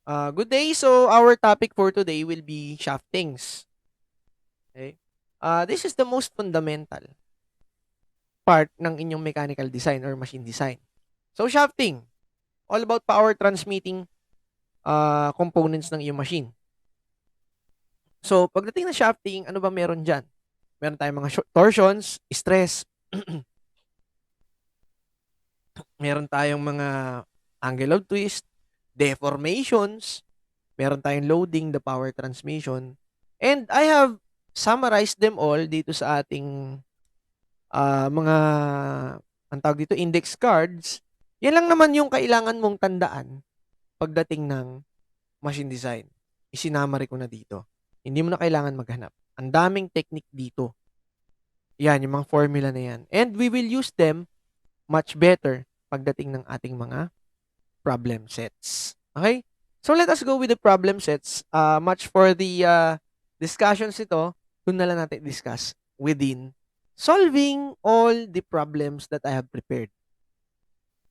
Good day. So our topic for today will be shaftings. Okay? This is the most fundamental part ng inyong mechanical design or machine design. So shafting, all about power transmitting components ng iyong machine. So pagdating ng shafting, ano ba meron dyan? Meron tayong mga torsions, stress, meron tayong mga angle of twist, deformations, meron tayong loading, the power transmission, and I have summarized them all dito sa ating mga ang tawag dito, index cards. Yan lang naman yung kailangan mong tandaan pagdating ng machine design. Isinamari ko na dito. Hindi mo na kailangan maghanap. Ang daming technique dito. Yan, yung mga formula na yan. And we will use them much better pagdating ng ating mga problem sets. Okay? So let us go with the problem sets. Much for the discussions ito, doon na lang natin discuss within solving all the problems that I have prepared.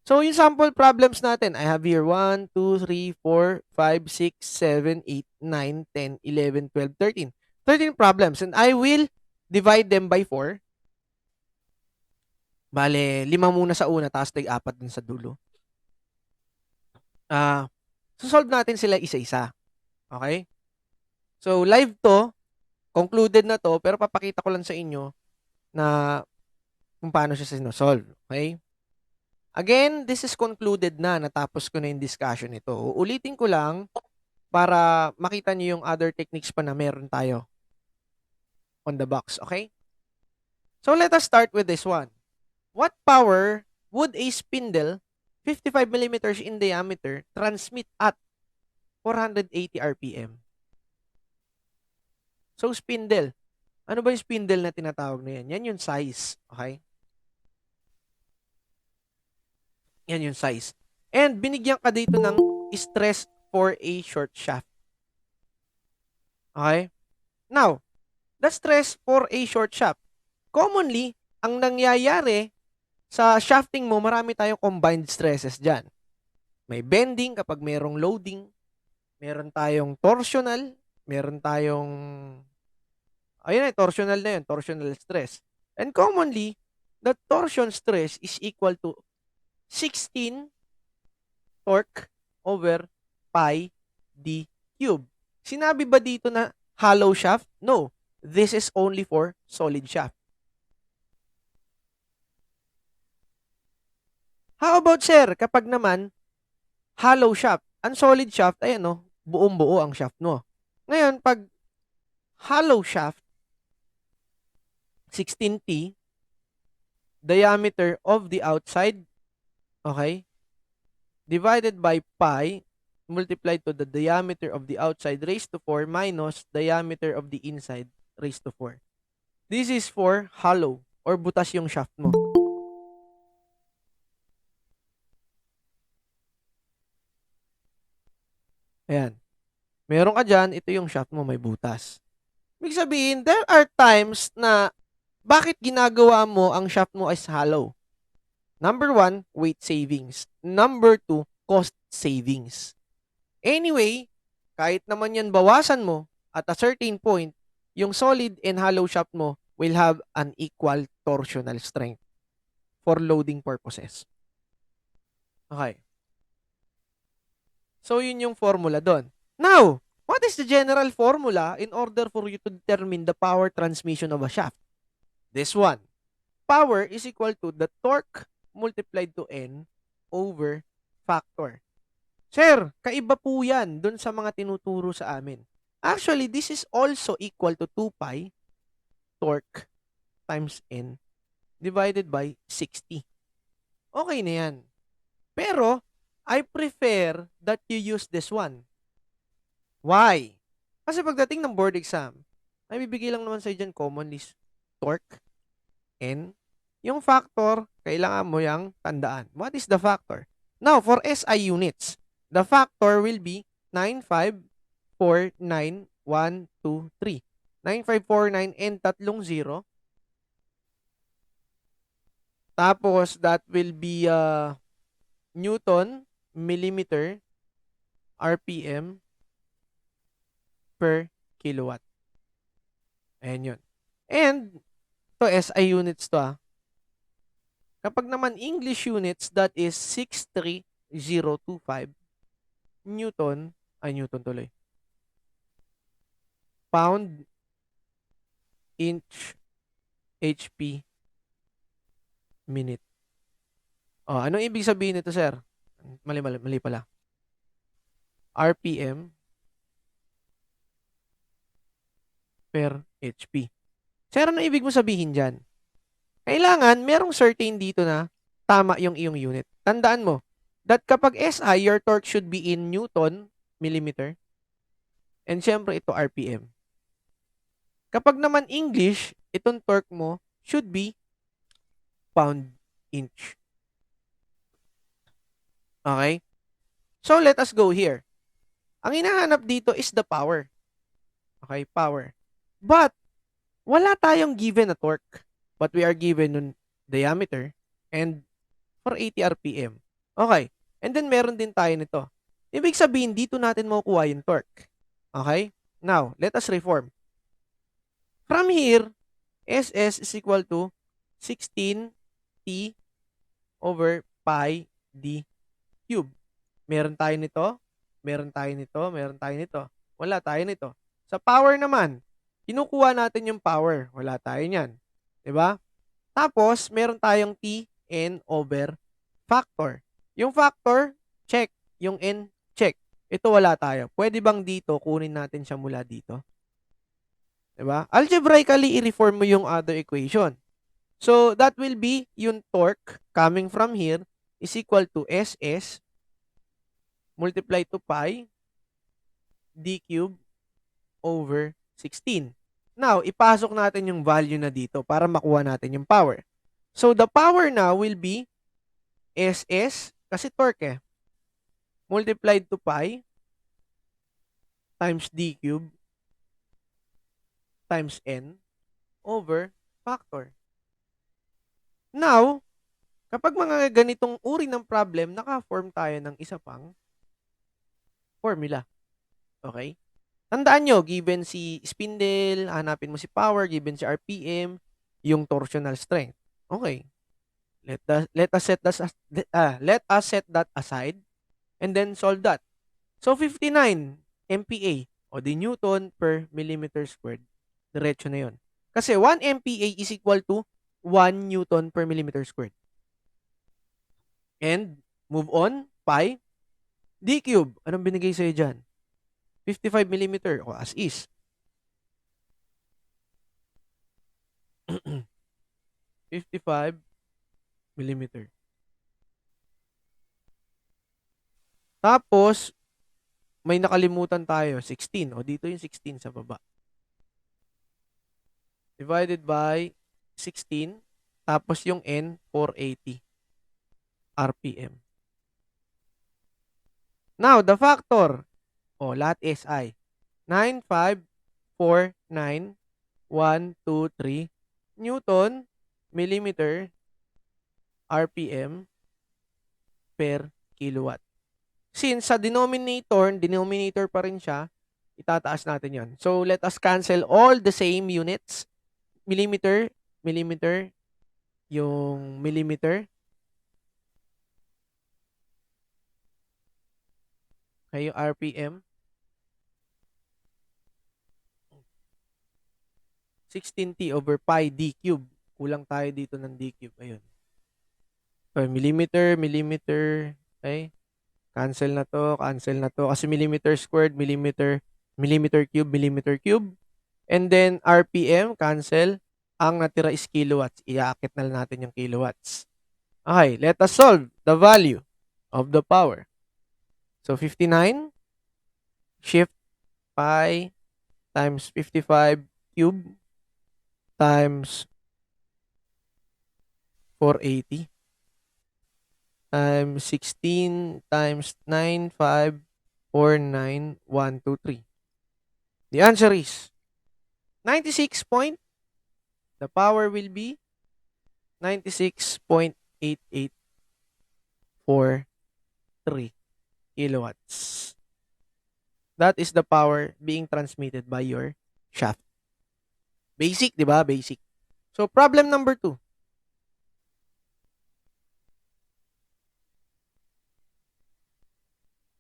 So, yung sample problems natin, I have here 1, 2, 3, 4, 5, 6, 7, 8, 9, 10, 11, 12, 13. 13 problems and I will divide them by 4. Bale, 5 muna sa una, tapos tig-4 dun sa dulo. So solve natin sila isa-isa. Okay? So, live to, concluded na to, pero papakita ko lang sa inyo na kung paano siya sinosolve. Okay? Again, this is concluded na. Natapos ko na yung discussion nito. Ulitin ko lang para makita nyo yung other techniques pa na meron tayo on the box. Okay? So, let us start with this one. What power would a spindle 55 millimeters in diameter transmit at 480 RPM? So, spindle. Ano ba yung spindle na tinatawag na yan? Yan yung size. Okay? Yan yung size. And binigyan ka dito ng stress for a short shaft. Okay? Now, the stress for a short shaft. Commonly, ang nangyayari sa shafting mo, marami tayong combined stresses dyan. May bending kapag merong loading, meron tayong torsional, meron tayong, ayun eh, torsional na yun, torsional stress. And commonly, the torsion stress is equal to 16 torque over pi d cube. Sinabi ba dito na hollow shaft? No. This is only for solid shaft. How about, sir, kapag naman hollow shaft, ang solid shaft, ay ano, buong-buo ang shaft mo. Ngayon, pag hollow shaft, 16T, diameter of the outside, okay, divided by pi, multiplied to the diameter of the outside raised to 4 minus diameter of the inside raised to 4. This is for hollow or butas yung shaft mo. Ayan. Meron ka dyan, ito yung shaft mo, may butas. Ibig sabihin, there are times na bakit ginagawa mo ang shaft mo as hollow? Number 1, weight savings. Number 2, cost savings. Anyway, kahit naman yan bawasan mo, at a certain point, yung solid and hollow shaft mo will have an equal torsional strength for loading purposes. Okay. So, yun yung formula doon. Now, what is the general formula in order for you to determine the power transmission of a shaft? This one. Power is equal to the torque multiplied to N over factor. Sir, kaiba po yan dun sa mga tinuturo sa amin. Actually, this is also equal to 2 pi torque times N divided by 60. Okay na yan. Pero, I prefer that you use this one. Why? Kasi pagdating ng board exam, ay bibigay lang naman sa'yo dyan commonly torque, N. Yung factor, kailangan mo yung tandaan. What is the factor? Now, for SI units, the factor will be 9549123. 9549 and tatlong 0. Tapos, that will be Newton, millimeter, RPM per kilowatt. Ayan yun. And, to SI units to Kapag naman English units, that is 63025 Newton tuloy. Pound, inch, HP, minute. Anong ibig sabihin nito, sir? Mali pala. RPM per HP. Sir, ano ibig mo sabihin dyan? Kailangan, merong certain dito na tama yung iyong unit. Tandaan mo, that kapag SI, your torque should be in Newton, millimeter. And syempre, ito RPM. Kapag naman English, itong torque mo should be pound, inch. Okay? So, let us go here. Ang hinahanap dito is the power. Okay, power. But, wala tayong given na torque. But we are given nun diameter and for 80 RPM. Okay. And then, meron din tayo nito. Ibig sabihin, dito natin makukuha yung torque. Okay? Now, let us reform. From here, SS is equal to 16T over pi d cube. Meron tayo nito, meron tayo nito, meron tayo nito. Wala tayo nito. Sa power naman, kinukuha natin yung power. Wala tayo niyan. 'Di ba? Tapos, meron tayong T, N over factor. Yung factor, check. Yung N, check. Ito wala tayo. Pwede bang dito, kunin natin siya mula dito? 'Di ba? Algebraically, i-reform mo yung other equation. So, that will be yung torque coming from here is equal to SS multiply to pi d cube over 16. Now, ipasok natin yung value na dito para makuha natin yung power. So, the power now will be SS, kasi torque multiplied to pi times d cube times n over factor. Now, kapag mga ganitong uri ng problem, naka-form tayo ng isa pang formula. Okay? Tandaan nyo, given si spindle, hanapin mo si power, given si RPM, yung torsional strength. Okay. Let us set that aside and then solve that. So 59 MPa o di Newton per millimeter squared. Diretso na 'yon. Kasi 1 MPa is equal to 1 Newton per millimeter squared. And move on, pi d cube. Anong binigay sa'yo dyan? 55 millimeter o as is. 55 millimeter. Tapos, may nakalimutan tayo, 16. O dito yung 16 sa baba. Divided by 16. Tapos yung N, 480 RPM. Now, the factor. Lahat SI. 9549123 Newton, millimeter, RPM per kilowatt. Since sa denominator pa rin siya, itataas natin yon. So, let us cancel all the same units. Millimeter, yung millimeter. Okay, yung RPM. 16T over pi d cube. Kulang tayo dito ng d cube. Ayun. So, millimeter. Okay. Cancel na to. Kasi millimeter squared, millimeter cube. And then, RPM, cancel. Ang natira is kilowatts. Iaakit na lang natin yung kilowatts. Okay, let us solve the value of the power. So, 59, shift pi times 55 cube times 480 times 16 times 9549123. The answer is 96 point. The power will be 96.8843 kilowatts. That is the power being transmitted by your shaft. Basic, di ba? Basic. So, problem number 2.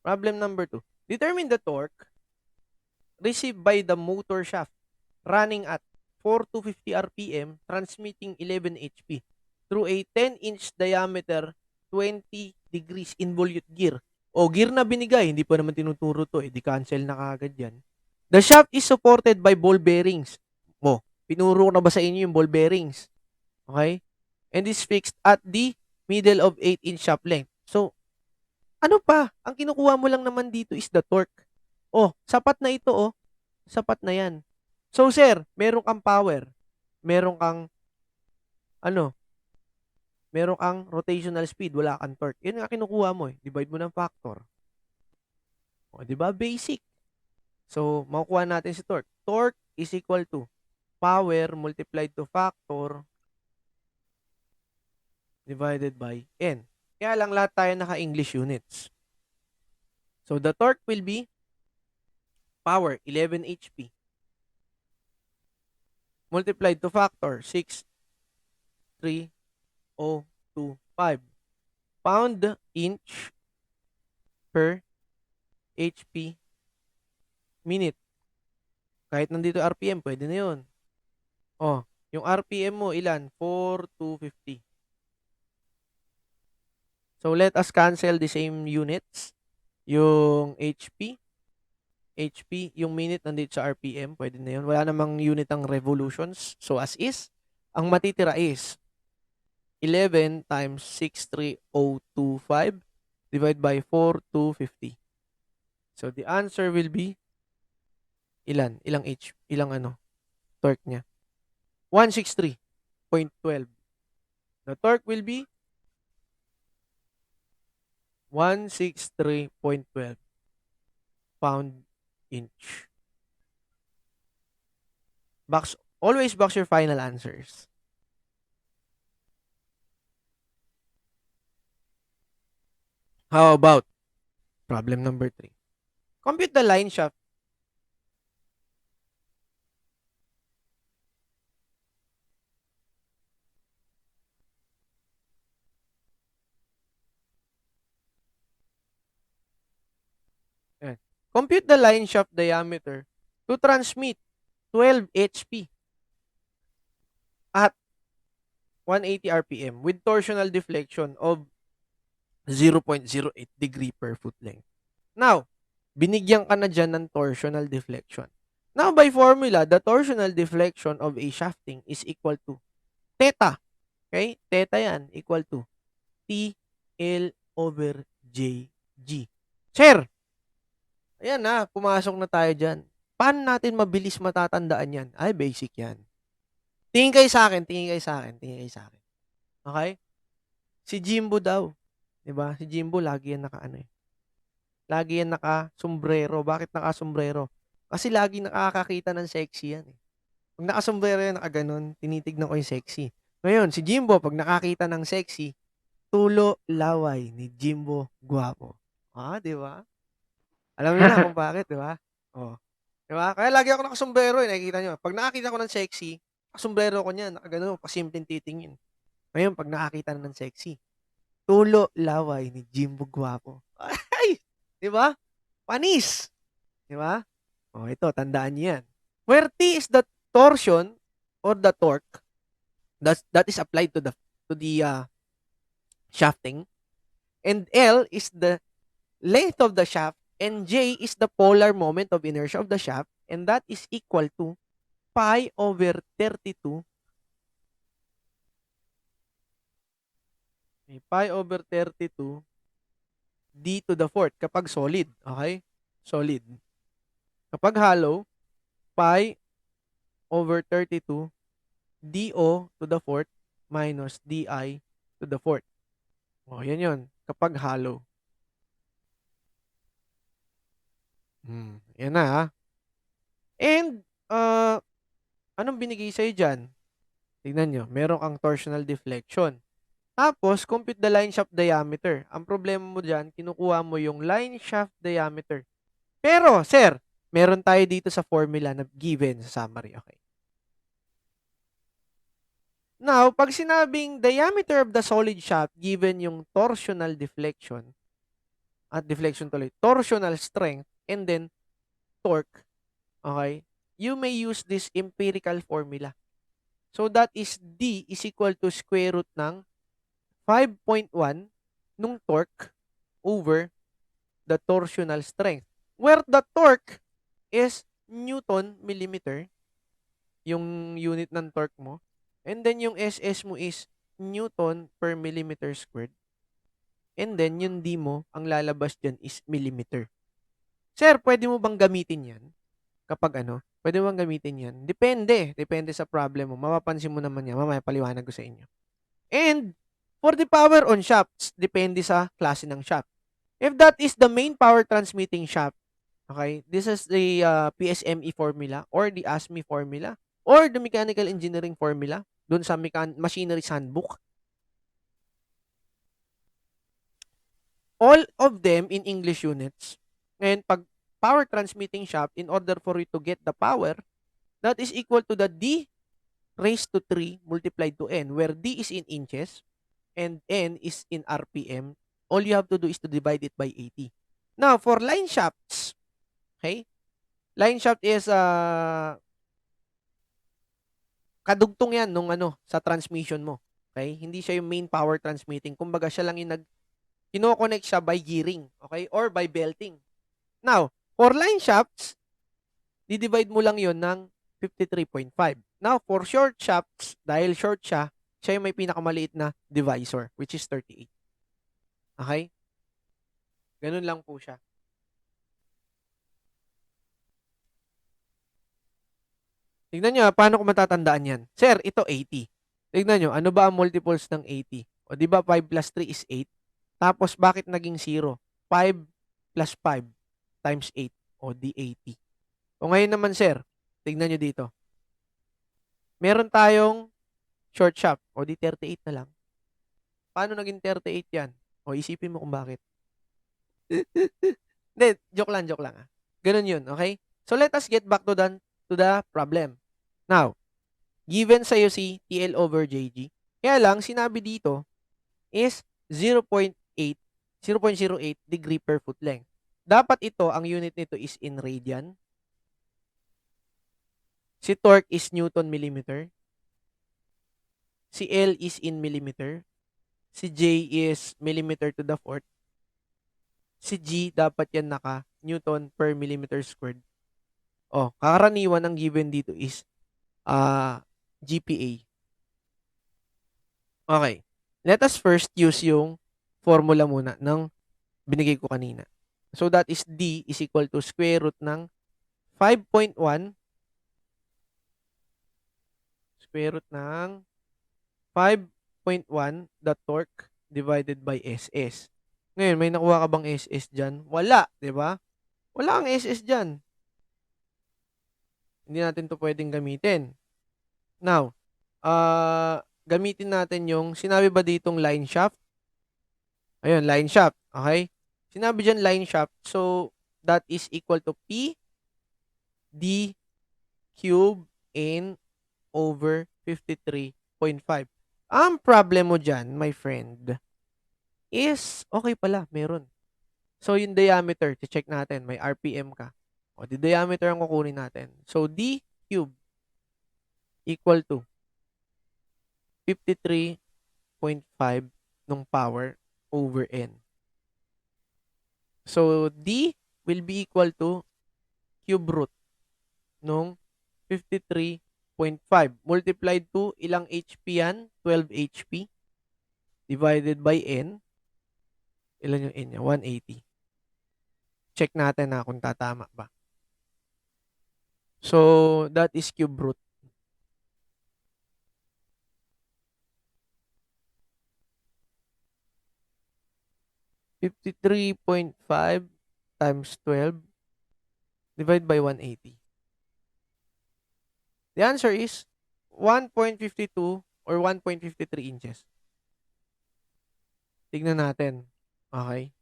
Problem number 2. Determine the torque received by the motor shaft running at 4,250 RPM transmitting 11 HP through a 10-inch diameter 20 degrees involute gear. O, gear na binigay, hindi pa naman tinuturo to, di cancel na kagad yan. The shaft is supported by ball bearings. O, pinuro ko na ba sa inyo yung ball bearings? Okay? And is fixed at the middle of 8-inch shaft length. So, ano pa? Ang kinukuha mo lang naman dito is the torque. Oh, sapat na ito, oh. Sapat na yan. So, sir, meron kang power. Meron kang, ano, meron kang rotational speed. Wala kang torque. Yun nga kinukuha mo, eh. Divide mo ng factor. O, di ba? Basic. So, makukuha natin si torque. Torque is equal to power multiplied to factor divided by N. Kaya lang lahat tayo naka-English units. So, the torque will be power, 11 HP. Multiplied to factor, 63025. Pound inch per HP minute. Kahit nandito RPM, pwede na yun. Oh, yung RPM mo, ilan? 4,250. So, let us cancel the same units. Yung HP, yung minute nandito sa RPM, pwede na yun. Wala namang unit ang revolutions. So, as is, ang matitira is 11 times 63025 divided by 4,250. So, the answer will be ilan? Ilang torque niya? 163.12. The torque will be 163.12 pound inch. Always box your final answers. How about problem number 3? Compute the line shaft. Compute the line shaft diameter to transmit 12 HP at 180 RPM with torsional deflection of 0.08 degree per foot length. Now, binigyan ka na dyan ng torsional deflection. Now, by formula, the torsional deflection of a shafting is equal to theta. Okay? Theta yan, equal to TL over JG. Sir, ayan na, pumasok na tayo dyan. Paano natin mabilis matatandaan yan? Ay, basic yan. Tingin kayo sa akin. Okay? Si Jimbo daw. Diba? Si Jimbo, lagi yan Lagi yan naka-sombrero. Bakit naka-sombrero? Kasi lagi nakakakita ng sexy yan. Pag naka-sombrero yan, naka-ganon, tinitignan ko yung sexy. Ngayon, si Jimbo, pag nakakita ng sexy, tulo laway ni Jimbo Guwapo. Diba? Alam niyo na kung bakit, di ba? Oh. Di ba? Kaya lagi ako nakasombrero, nakikita niyo. Pag nakakita ko ng sexy, nakasombrero ko niyan, nakagano, pasimpleng titingin. Ngayon, pag nakakita na ng sexy, tulo laway ni Jimbo Guwapo. Ay! Di ba? Panis! Di ba? Oh, ito, tandaan niyo yan. Where T is the torsion or the torque that is applied to the shafting, and L is the length of the shaft, and J is the polar moment of inertia of the shaft, and that is equal to pi over 32. Pi over 32 d to the fourth kapag solid. Okay? Solid. Kapag hollow, pi over 32 do to the fourth minus di to the fourth. Yan yun. Kapag hollow. Yan na, ha? And, anong binigay sa'yo dyan? Tignan nyo, meron kang torsional deflection. Tapos, compute the line shaft diameter. Ang problema mo dyan, kinukuha mo yung line shaft diameter. Pero, sir, meron tayo dito sa formula na given sa summary. Okay. Now, pag sinabing diameter of the solid shaft given yung torsional deflection, at deflection tuloy, torsional strength, and then torque, okay, you may use this empirical formula. So, that is D is equal to square root ng 5.1 nung torque over the torsional strength. Where the torque is Newton millimeter, yung unit ng torque mo. And then yung SS mo is Newton per millimeter squared. And then yung D mo, ang lalabas dyan is millimeter. Sir, pwede mo bang gamitin yan? Kapag ano? Pwede mo bang gamitin yan? Depende. Depende sa problem mo. Mapapansin mo naman yan. Mamaya paliwanag ko sa inyo. And for the power on shafts, depende sa klase ng shaft. If that is the main power transmitting shaft, okay, this is the Psme formula or the Psme formula or the mechanical engineering formula dun sa machinery handbook. All of them in English units. And pag power transmitting shaft, in order for you to get the power, that is equal to the D raised to 3 multiplied to N, where D is in inches and N is in RPM. All you have to do is to divide it by 80. Now, for line shafts, okay, line shaft is kadugtong yan nung sa transmission mo. Okay? Hindi siya yung main power transmitting. Kumbaga, siya lang yung kino-connect siya by gearing, okay? Or by belting. Now, for line shafts, di-divide mo lang yon ng 53.5. Now, for short shafts, dahil short siya yung may pinakamaliit na divisor, which is 38. Okay? Ganun lang po siya. Tignan nyo, paano ko matatandaan yan? Sir, ito 80. Tignan nyo, ano ba ang multiples ng 80? O di ba 5 plus 3 is 8? Tapos, bakit naging 0? 5 plus 5 times 8. O di 80. O ngayon naman, sir, tignan nyo dito. Meron tayong short shaft. O di 38 na lang. Paano naging 38 yan? O isipin mo kung bakit. Hindi, joke lang ah. Ganun yun, okay? So, let us get back to the problem. Now, given sa'yo si TL over JG, kaya lang, sinabi dito is 0.08 degree per foot length. Dapat ito, ang unit nito is in radian. Si torque is Newton millimeter. Si L is in millimeter. Si J is millimeter to the fourth. Si G, dapat yan naka Newton per millimeter squared. Oh, kakaraniwan ang given dito is GPA. Okay. Let us first use yung formula muna ng binigay ko kanina. So that is D is equal to square root ng 5.1 square root ng 5.1 the torque divided by SS. Ngayon, may nakuha ka bang SS dyan? Wala, di ba? Wala kang SS dyan. Hindi natin to pwedeng gamitin. Now, gamitin natin yung, sinabi ba ditong line shaft? Ayun, line shaft. Okay? Sinabi dyan line shaft. So, that is equal to P D cube N over 53.5. Ang problem mo dyan, my friend, is, okay pala, meron. So, yung diameter, check natin, may RPM ka. O, the diameter ang kukunin natin. So, D cube equal to 53.5 nung power over N. So, D will be equal to cube root nung 53.5 multiplied to ilang HP yan? 12 HP divided by N. Ilan yung N niya? 180. Check natin na kung tatama ba. So, that is cube root. $53.5 times 12 divided by 180. The answer is 1.52 or 1.53 inches. Tignan natin. Okay.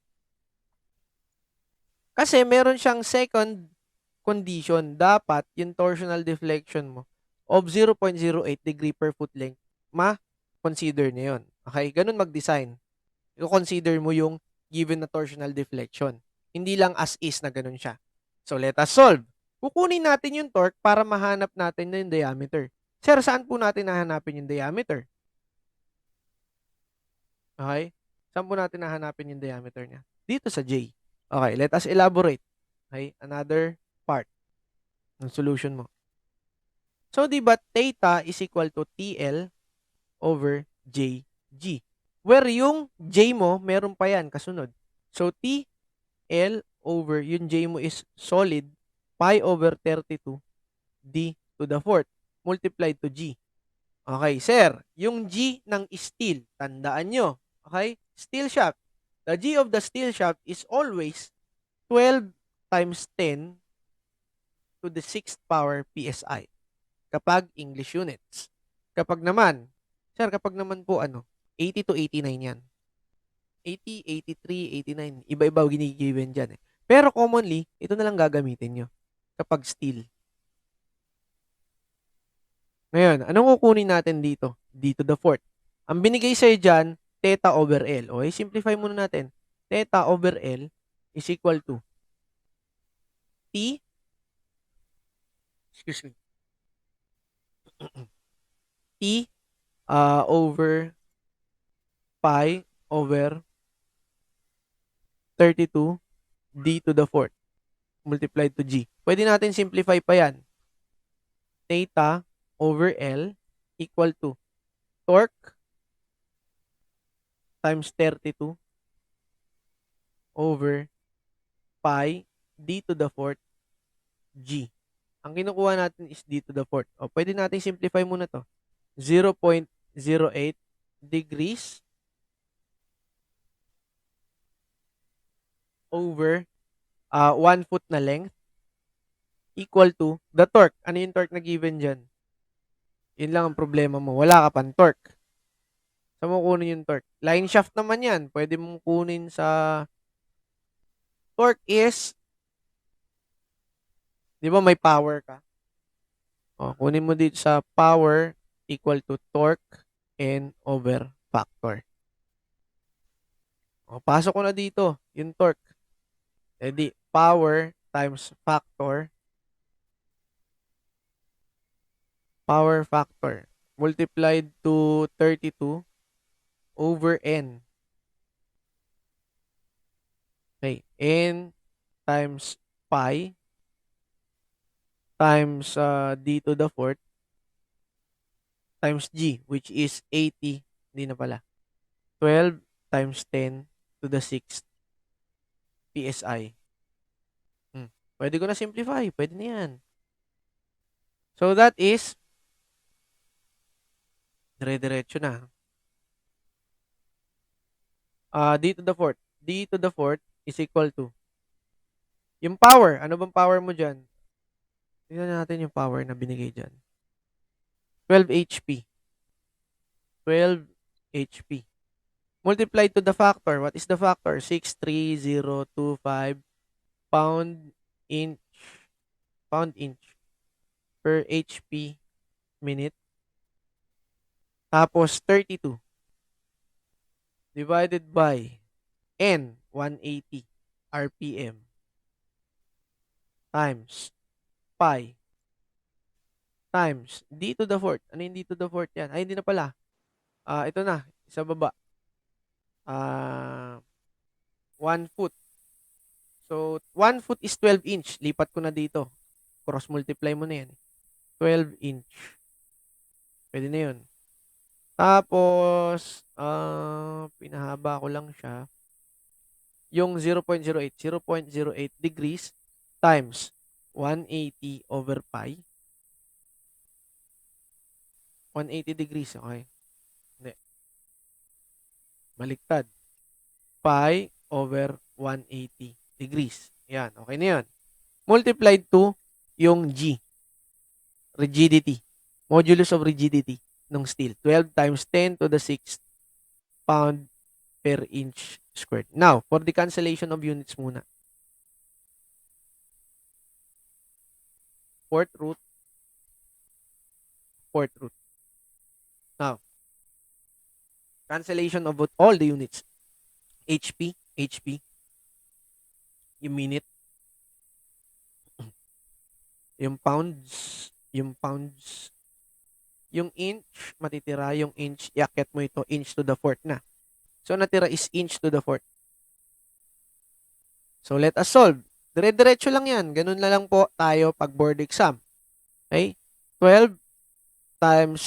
Kasi meron siyang second condition. Dapat yung torsional deflection mo of 0.08 degree per foot length, ma-consider niya yun. Okay? Ganun mag-design. I-consider mo yung given na torsional deflection. Hindi lang as is na ganun siya. So, let us solve. Kukunin natin yung torque para mahanap natin yung diameter. Sir, saan po natin nahanapin yung diameter? Okay? Saan po natin nahanapin yung diameter niya? Dito sa J. Okay, let us elaborate. Okay, another part ng solution mo. So, di ba theta is equal to TL over JG? Where yung J mo, meron pa yan, kasunod. So, TL over, yung J mo is solid, pi over 32 D to the fourth, multiplied to G. Okay, sir, yung G ng steel, tandaan nyo. Okay, steel shaft. The G of the steel shaft is always 12 times 10 to the 6th power PSI kapag English units. Kapag naman, sir, kapag naman po 80 to 89 yan. 80, 83, 89. Iba-iba ginigiven dyan eh. Pero commonly, ito na lang gagamitin nyo kapag steel. Ngayon, anong kukunin natin dito? D to the fourth. Ang binigay sa'yo dyan, theta over L. Okay, simplify muna natin. Theta over L is equal to T, excuse me, T over pi over 32 D to the fourth multiplied to G. Pwede natin simplify pa yan. Theta over L equal to torque times 32 over pi D to the fourth G. Ang kinukuha natin is D to the fourth. O, pwede natin simplify muna to. 0.08 degrees over 1 foot na length equal to the torque. Ano yung torque na given dyan? Yun lang ang problema mo. Wala ka pang torque. Saan mo kunin yung torque? Line shaft naman yan. Pwede mong kunin sa torque is, di ba may power ka? O, kunin mo dito sa power equal to torque N over factor. O, pasok ko na dito yung torque. Edi, power times factor multiplied to 32 over N. Okay, N times pi times D to the fourth times G, which is 80, hindi na pala, 12 times 10 to the 6th PSI. Pwede ko na simplify. Pwede na yan. So, that is dire-diretso na. D to the fourth. D to the fourth is equal to yung power. Ano bang power mo dyan? Tingnan natin yung power na binigay dyan. 12 HP. 12 HP. Multiplied to the factor. What is the factor? 63025 pound inch per HP minute. Tapos 32 divided by N, 180 RPM times pi times D to the fourth. Ano yung D to the fourth yan? Ay, hindi na pala. Ito na, sa baba. 1 foot. So, 1 foot is 12 inch. Lipat ko na dito. Cross-multiply mo na yan. 12 inch. Pwede na yun. Tapos, pinahaba ko lang siya. Yung 0.08. 0.08 degrees times 180 over pi. 180 degrees, okay? Hindi. Baliktad. Pi over 180 degrees. Yan, okay na yan. Multiplied to yung G. Rigidity. Modulus of rigidity ng steel. 12 times 10 to the 6th pound per inch squared. Now, for the cancellation of units muna. fourth root, fourth root. Now, cancellation of all the units. HP, yung minute, yung pounds, yung inch, matitira yung inch, iakyat mo ito, inch to the fourth na. So, natira is inch to the fourth. So, let us solve. Dire-diretso lang yan. Ganun na lang po tayo pag board exam. Okay? 12 times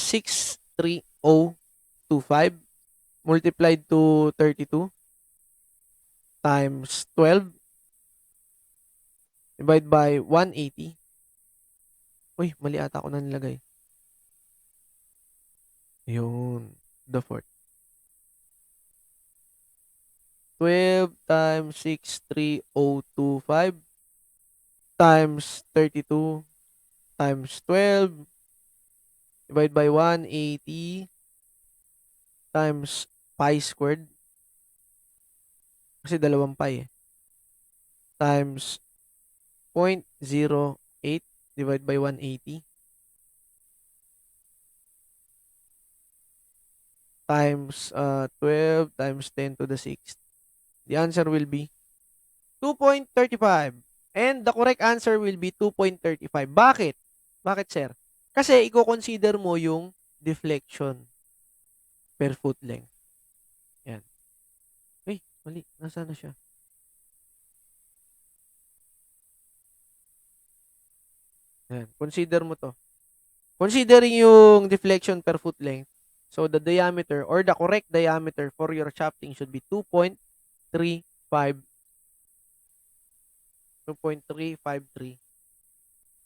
63025 multiplied to 32 times 12 divide by 180. Uy, mali ata ako na nilagay. Yun. The fourth. 12 times 63025 times 32 times 12 divide by 180 times pi squared. Kasi dalawang pi eh. Times 0.08 divide by 180 times 12 times 10 to the 6th. The answer will be 2.35. And the correct answer will be 2.35. Bakit? Bakit, sir? Kasi i-consider mo yung deflection per foot length. Yan. Ay, mali. Nasaan na siya? Yan. Consider mo to. Considering yung deflection per foot length, so the diameter or the correct diameter for your shafting should be 2.353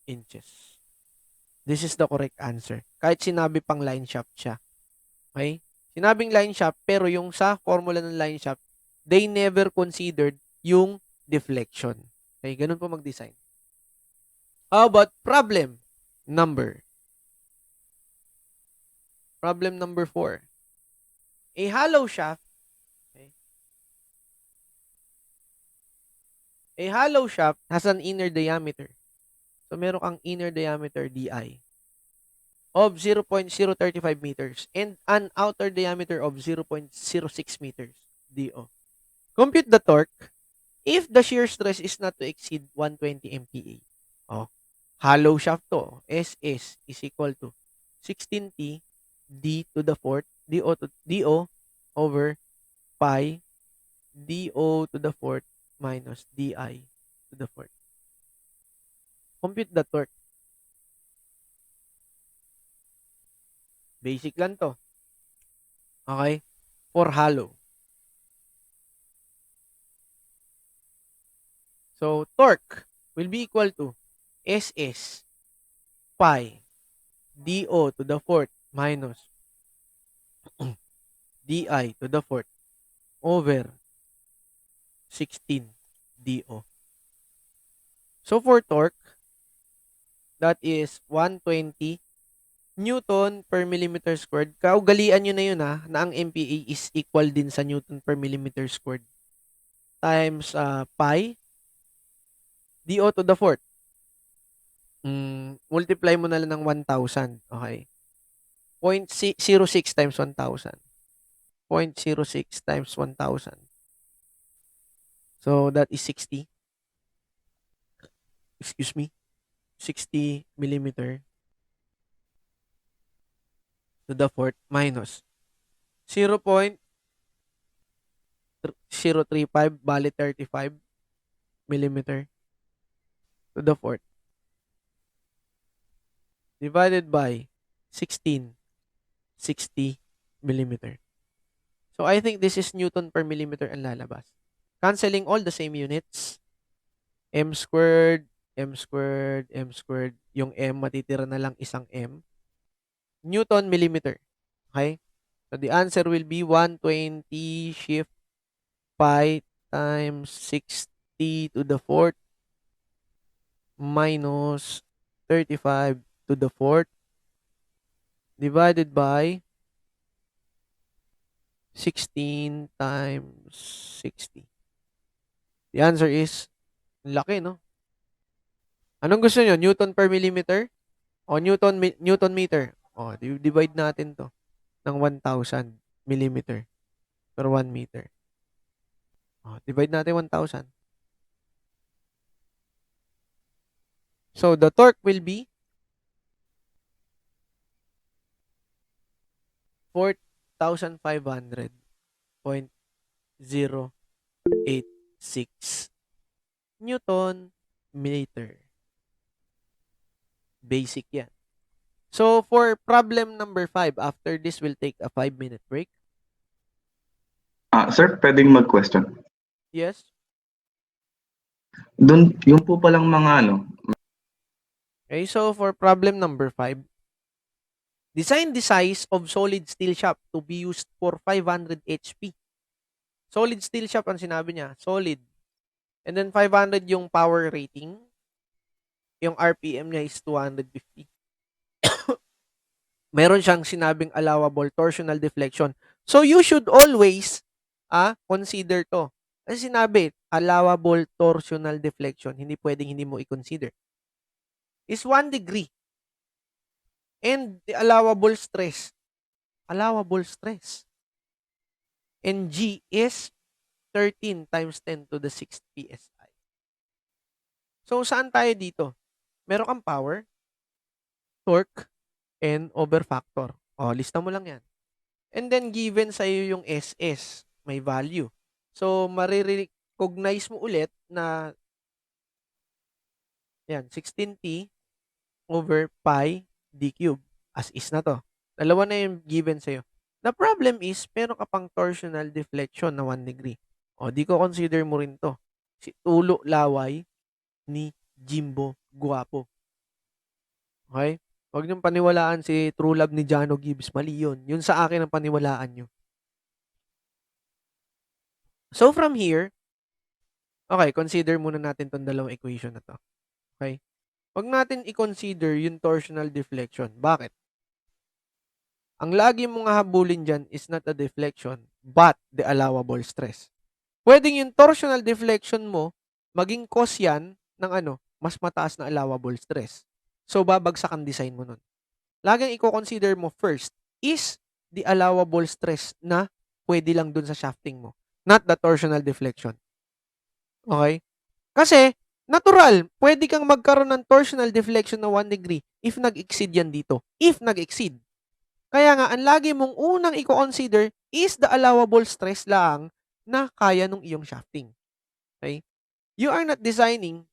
inches. This is the correct answer. Kahit sinabi pang line shaft siya. Okay? Sinabing line shaft, pero yung sa formula ng line shaft, they never considered yung deflection. Okay? Ganun po mag-design. How about problem number? Problem number 4. A hollow shaft, okay? A hollow shaft has an inner diameter. So, meron kang inner diameter DI of 0.035 meters and an outer diameter of 0.06 meters DO. Compute the torque if the shear stress is not to exceed 120 MPa. Oh, hollow shaft to. SS is equal to 16T D to the fourth DO over pi DO to the fourth minus DI to the fourth. Compute the torque. Basic lang to. Okay? For hollow. So, torque will be equal to SS pi DO to the fourth minus DI to the fourth over 16 DO. So, for torque, that is 120 Newton per millimeter squared. Kaugalian nyo na yun na ang MPa is equal din sa Newton per millimeter squared times pi DO to the fourth. Multiply mo na lang ng 1,000. Okay. 0.06 times 1,000. 0.06 times 1,000. So, that is 60. Excuse me. 60 millimeter to the fourth minus 0.035 bali 35 millimeter to the fourth divided by 16, 60 millimeter. So, I think this is Newton per millimeter ang lalabas. Canceling all the same units. M squared, M squared, M squared. Yung M, matitira na lang isang M. Newton millimeter. Okay? So, the answer will be 120 shift pi times 60 to the fourth minus 35 to the fourth divided by 16 times 60. The answer is, laki, no? Anong gusto nyo? Newton per millimeter? O Newton meter? O, divide natin to ng 1,000 millimeter per 1 meter. O, divide natin 1,000. So, the torque will be 4,500.086 Newton meter. Basic yan. So, for problem number 5, after this, we'll take a 5-minute break. Sir, pwedeng mag-question. Yes? Doon, yung po palang mga Okay, so for problem number 5, design the size of solid steel shaft to be used for 500 HP. Solid steel shaft ang sinabi niya, solid. And then 500 yung power rating. Yung RPM niya is 250. Meron siyang sinabing allowable torsional deflection. So you should always consider to. Kasi sinabi, allowable torsional deflection. Hindi pwedeng hindi mo i-consider. Is 1 degree. And the allowable stress. Allowable stress. And G is 13 times 10 to the 6th PSI. So, saan tayo dito? Meron kang power, torque, and over factor. O, lista mo lang yan. And then, given sa'yo yung SS, may value. So, marirecognize mo ulit na yan, 16T over pi d cube. As is na to. Dalawa na yung given sa'yo. The problem is, meron ka pang torsional deflection na 1 degree. O, di ko consider mo rin to. Si Tulo Laway ni Jimbo Guapo. Okay? Huwag niyong paniwalaan si True Love ni Jano Gibbs. Mali yun. Yun sa akin ang paniwalaan niyo. So, from here, okay, consider muna natin tong dalawang equation na to. Okay? Huwag natin i-consider yung torsional deflection. Bakit? Ang lagi mong hahabulin dyan is not a deflection, but the allowable stress. Pwedeng yung torsional deflection mo, maging cause yan ng mas mataas na allowable stress. So, babagsak ang design mo nun. Laging i-consider mo first is the allowable stress na pwede lang dun sa shafting mo, not the torsional deflection. Okay? Kasi, natural, pwede kang magkaroon ng torsional deflection na 1 degree if nag-exceed yan dito. If nag-exceed. Kaya nga, ang lagi mong unang i-consider is the allowable stress lang na kaya nung iyong shafting. Okay? You are not designing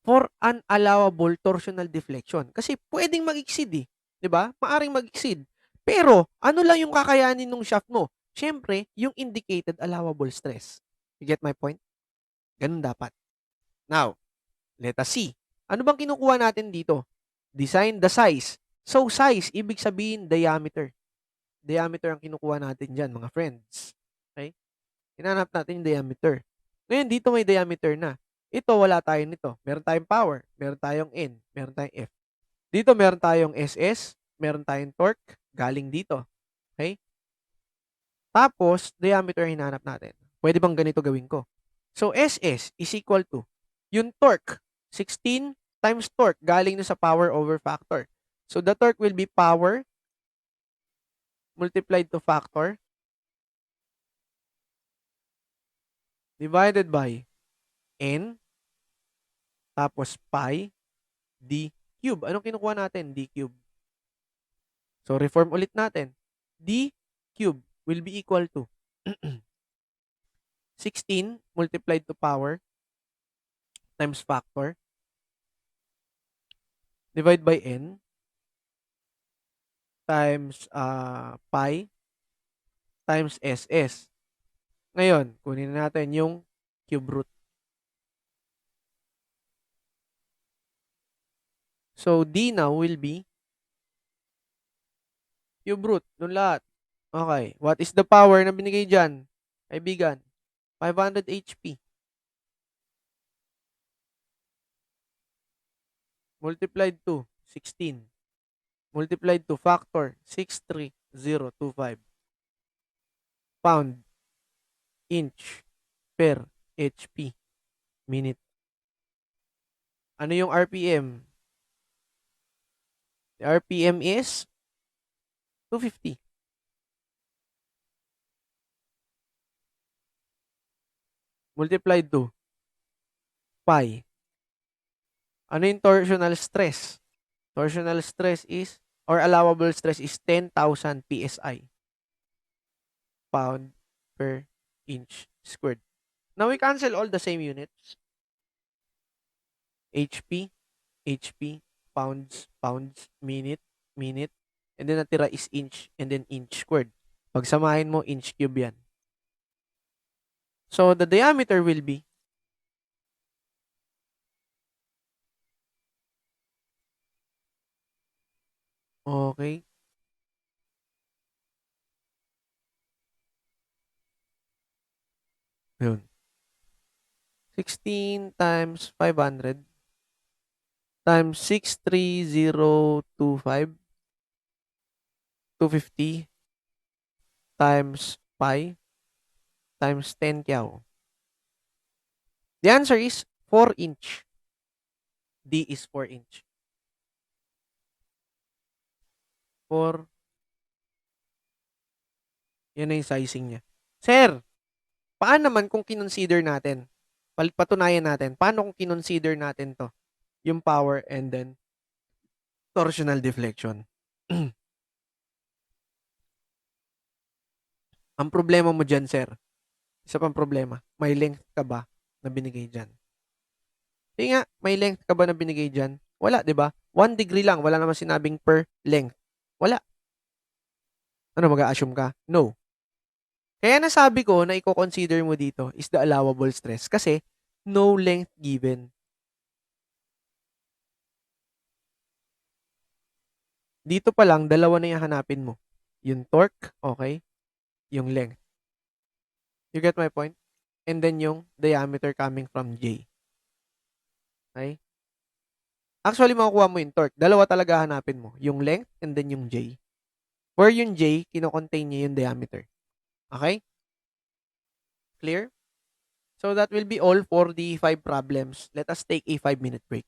for an allowable torsional deflection. Kasi pwedeng mag-exceed eh. 'Di ba? Maaring mag-exceed. Pero, ano lang yung kakayanin ng shaft mo? Siyempre, yung indicated allowable stress. You get my point? Ganun dapat. Now, let us see. Ano bang kinukuha natin dito? Design the size. So, size, ibig sabihin diameter. Diameter ang kinukuha natin dyan, mga friends. Okay? Hinanap natin yung diameter. Ngayon, dito may diameter na. Ito, wala tayo nito. Meron tayong power, meron tayong N, meron tayong F. Dito, meron tayong SS, meron tayong torque, galing dito. Okay? Tapos, diameter hinanap natin. Pwede bang ganito gawin ko? So, SS is equal to yung torque, 16 times torque, galing na sa power over factor. So, the torque will be power multiplied to factor divided by N tapos pi d cube. Anong kinukuha natin? D cube. So, reform ulit natin. D cube will be equal to 16 multiplied to power times factor divide by N times pi times SS. Ngayon, kunin natin yung cube root. So, D now will be cube root ng lahat. Okay. What is the power na binigay dyan? Kaibigan, 500 HP. Multiplied to 16. Multiplied to factor 63025. Pound inch per HP minute. Ano yung RPM? The RPM is 250. Multiplied to pi. Ano yung torsional stress? Torsional stress is, or allowable stress is 10,000 PSI, pound per inch squared. Now we cancel all the same units. HP, HP, pounds, pounds, minute, minute, and then natira is inch, and then inch squared. Pagsamahin mo, inch cube yan. So the diameter will be okay. Yun. 16 times 500 times 63025 250 times pi times 10 kyaw. The answer is 4 inch. D is 4 inch. 4, yan na yung sizing niya. Sir, paano naman kung kinonsider natin? Patunayan natin. Paano kung kinonsider natin to? Yung power and then torsional deflection. Ang problema mo dyan, sir, isa pang problema, may length ka ba na binigay dyan? Sige nga, may length ka ba na binigay dyan? Wala, di ba? 1 degree lang, wala naman sinabing per length. Wala. Ano, mag-a-assume ka? No. Kaya nasabi ko na i-consider mo dito is the allowable stress kasi no length given. Dito pa lang, dalawa na yung hanapin mo. Yung torque, okay? Yung length. You get my point? And then yung diameter coming from J. Okay? Actually, makukuha mo yung torque. Dalawa talaga hanapin mo. Yung length and then yung J. Where yung J, kino-contain niya yung diameter. Okay? Clear? So that will be all for the 5 problems. Let us take a 5-minute break.